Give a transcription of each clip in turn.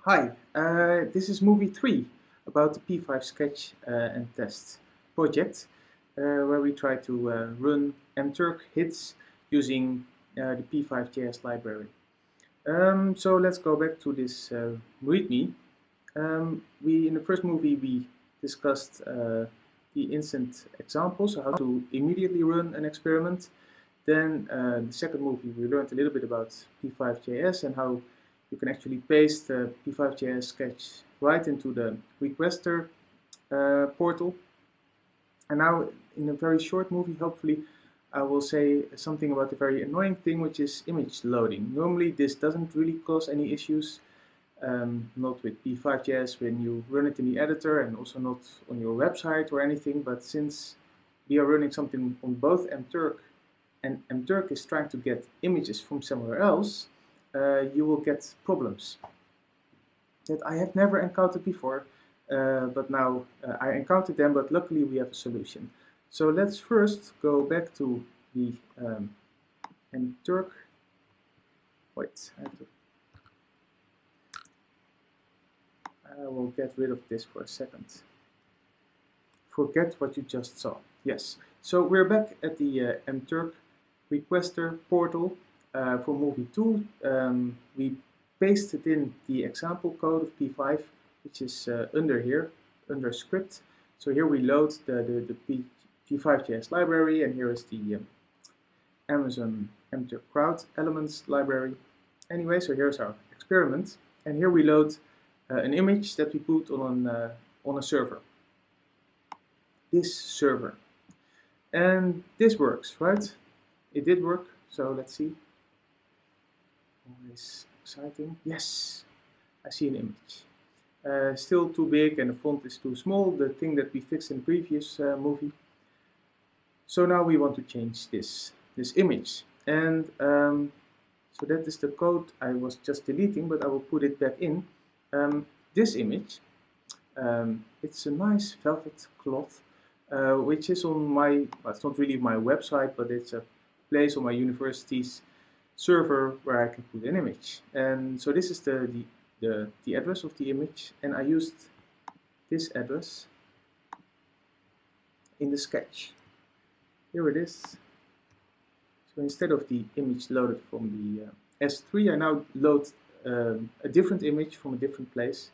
Hi, this is movie 3 about the P5 sketch and test project where we try to run mturk hits using the p5.js library. So let's go back to this README. In the first movie we discussed the instant examples, so how to immediately run an experiment. Then the second movie we learned a little bit about p5.js and how you can actually paste the p5.js sketch right into the requester portal. And now in a very short movie, hopefully, I will say something about the very annoying thing, which is image loading. Normally this doesn't really cause any issues, not with p5.js when you run it in the editor and also not on your website or anything, but since we are running something on both mturk and mturk is trying to get images from somewhere else, you will get problems that I have never encountered before, but now I encountered them, but luckily we have a solution. So let's first go back to the mturk. Wait, I will get rid of this for a second. Forget what you just saw. Yes, so we're back at the mturk requester portal for movie 2. We pasted in the example code of p5, which is under here, under script. So here we load the p5.js library, and here is the Amazon mturk crowd elements library. Anyway, so here's our experiment, and here we load an image that we put on a server. This server. And this works, right? It did work, so let's see. Always exciting. Yes, I see an image. Still too big and the font is too small, the thing that we fixed in the previous movie. So now we want to change this image. And so that is the code I was just deleting, but I will put it back in. This image, it's a nice velvet cloth, which is on my, well, it's not really my website, but it's a place on my university's server where I can put an image. And so this is the address of the image, and I used this address in the sketch. Here it is. So instead of the image loaded from the S3, I now load a different image from a different place.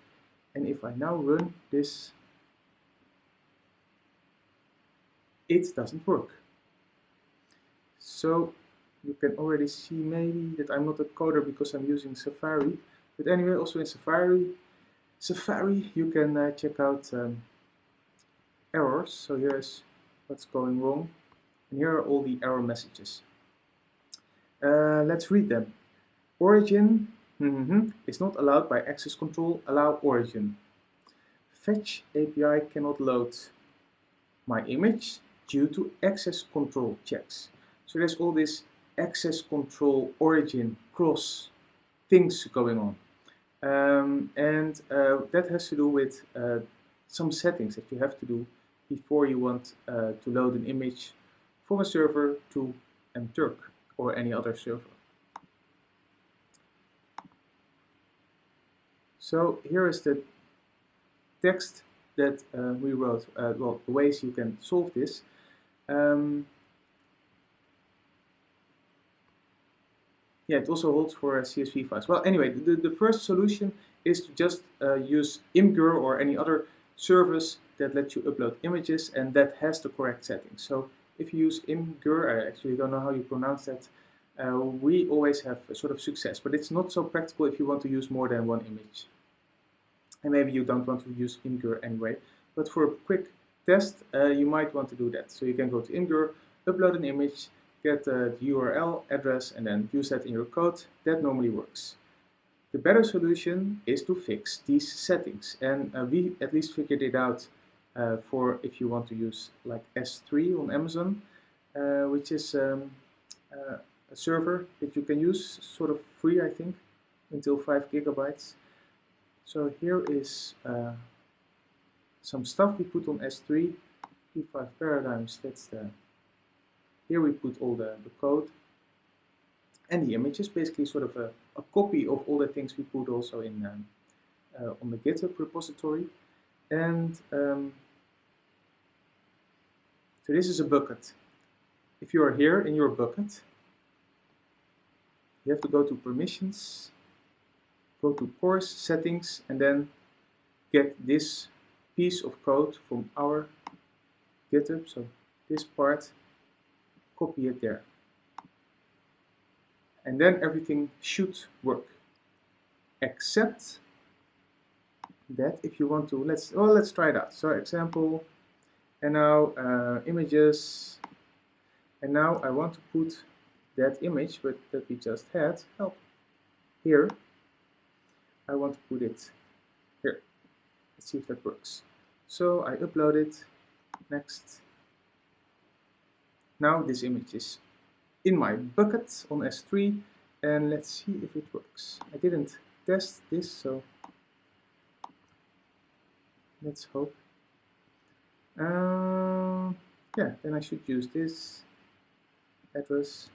And if I now run this, it doesn't work. So you can already see maybe that I'm not a coder because I'm using Safari. But anyway, also in Safari you can check out errors. So here's what's going wrong. And here are all the error messages. Let's read them. Origin is not allowed by access control. Allow origin. Fetch API cannot load my image due to access control checks. So there's all this access control origin cross things going on. And that has to do with some settings that you have to do before you want to load an image from a server to mturk or any other server. So here is the text that we wrote, well, the ways you can solve this. Yeah, it also holds for CSV files. Well, anyway, the first solution is to just use Imgur or any other service that lets you upload images and that has the correct settings. So if you use Imgur, I actually don't know how you pronounce that, we always have a sort of success, but it's not so practical if you want to use more than one image. And maybe you don't want to use Imgur anyway, but for a quick test, you might want to do that. So you can go to Imgur, upload an image, get the URL address, and then use that in your code. That normally works. The better solution is to fix these settings, and we at least figured it out for if you want to use like S3 on Amazon, which is a server that you can use sort of free, I think, until 5 gigabytes. So here is some stuff we put on S3, p5 paradigms, that's the, here we put all the code and the images, basically sort of a copy of all the things we put also in on the GitHub repository. And so this is a bucket. If you are here in your bucket, you have to go to permissions, go to course settings, and then get this piece of code from our GitHub. So this part, copy it there. And then everything should work. Except that if you want to, let's try that. So example, and now images, and now I want to put that image that we just had, here. I want to put it here. Let's see if that works. So I upload it, next. Now this image is in my bucket on S3, and let's see if it works. I didn't test this, so let's hope. Yeah, then I should use this address.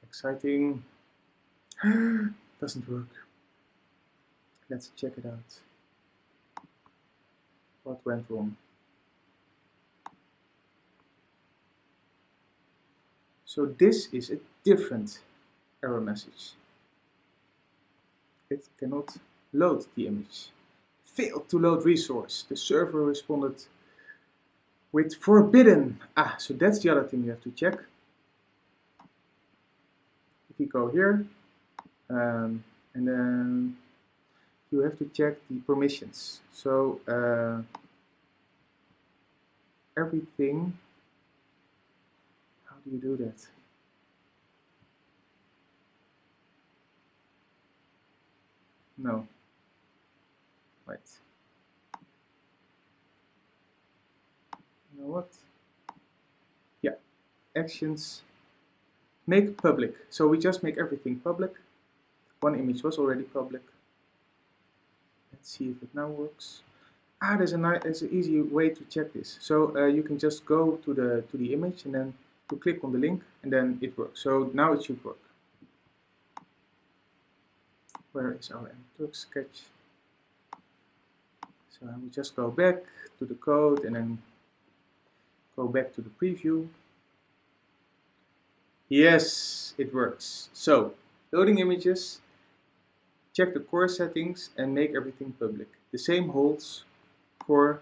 Exciting. Doesn't work. Let's check it out. What went wrong? So this is a different error message. It cannot load the image. Failed to load resource. The server responded with forbidden. So that's the other thing you have to check. If you go here, and then you have to check the permissions. So everything, how do you do that? No. Right. You know what? Yeah. Actions. Make public. So we just make everything public. One image was already public. Let's see if it now works. There's an easy way to check this. So you can just go to the image and then to click on the link, and then it works. So now it should work. Where is our Turk sketch? So I will just go back to the code and then go back to the preview. Yes, it works. So loading images, check the core settings, and make everything public. The same holds for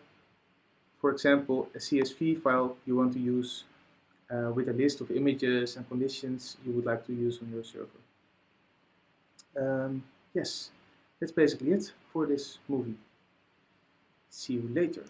example, a CSV file you want to use with a list of images and conditions you would like to use on your server. Yes, that's basically it for this movie. See you later.